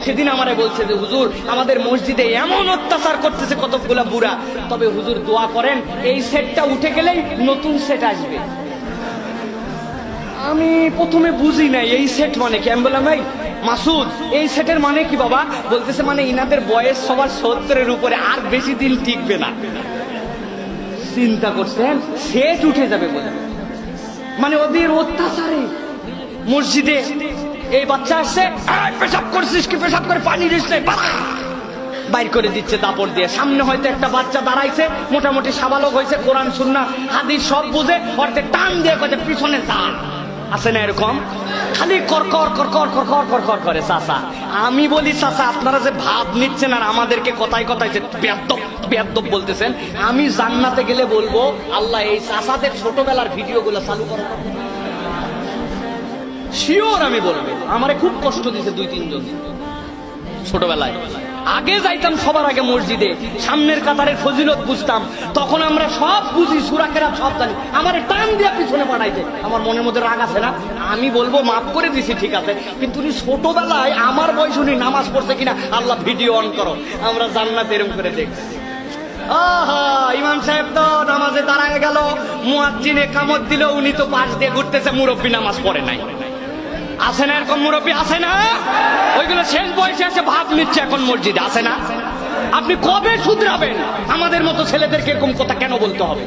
সেদিন আমারে বলছে যে হুজুর আমাদের মসজিদে এমন অত্যাচার করতেছে কতগুলা বুড়া, তবে হুজুর দোয়া করেন এই সেটটা উঠে গেলেই নতুন সেট আসবে। আমি প্রথমে বুঝি নাই এই সেট মানে কি। আমি বললাম ভাই মাসুদ এই সেটের মানে কি বাবা? বলতেছে মানে ইনাদের বয়স সবার 70-এর উপরে, আর বেশি দিন টিকবে না। চিন্তা করছেন সেট উঠে যাবে বলে, মানে ওদের অত্যাচারে মসজিদে এই বাচ্চা আসছে, পেশাব করছিস কি, পেশাব করে পানি দিচ্ছে, বাইর করে দিচ্ছে দাপড় দিয়ে। সামনে হয়তো একটা বাচ্চা দাঁড়াইছে, মোটামুটি সাবালক হয়েছে, কোরআন সুন্নাহ হাদিস সব বুঝে, অর্থে টান দিয়ে কয়ে পিছনে যা। আছে না এরকম? খালি কর কর কর কর কর কর কর কর করে চাচা। আমি বলি চাচা আপনারা যে ভাব নিচ্ছেন আর আমাদেরকে কথায় কথায় যে বেয়াদ্দপ বেয়াদ্দপ বলতেছেন, আমি জান্নাতে গেলে বলবো আল্লাহ এই চাচাদের ছোটবেলার ভিডিওগুলো চালু করো। শিওর আমি বলবো, আমারে খুব কষ্ট দিয়েছে 2-3 জন ছোটবেলায়। আগে যাইতাম সবার আগে মসজিদে, সামনের কাতারের ফজিলত বুঝতাম, তখন আমরা সব বুঝি, সূরা কেরাত সব জানি। আমারে টান দিয়ে পিছনে পাঠাইছে, আমার মনের মধ্যে রাগ আছে না? আমি বলবো মাফ করে দিছি ঠিক আছে, কিন্তু উনি ছোটবেলায় আমার বয়স উনি নামাজ পড়ছে কিনা আল্লাহ ভিডিও অন করো, আমরা জান্নাত এরকম করে দেখছি। আহা ইমাম সাহেব তো নামাজে দাঁড়ায় গেল, মুয়াজ্জিন ইকামত দিল, উনি তো পাশ দিয়ে ঘুরতেছে, মুরব্বী নামাজ পড়ে নাই। আছে না এরকম মুরব্বী? আছে না? ওইগুলো শেষ বয়সে এসে ভাব নিচ্ছে এখন মসজিদে, আছে না? আপনি কবে শুধরাবেন? আমাদের মতো ছেলেদেরকে এরকম কথা কেন বলতে হবে?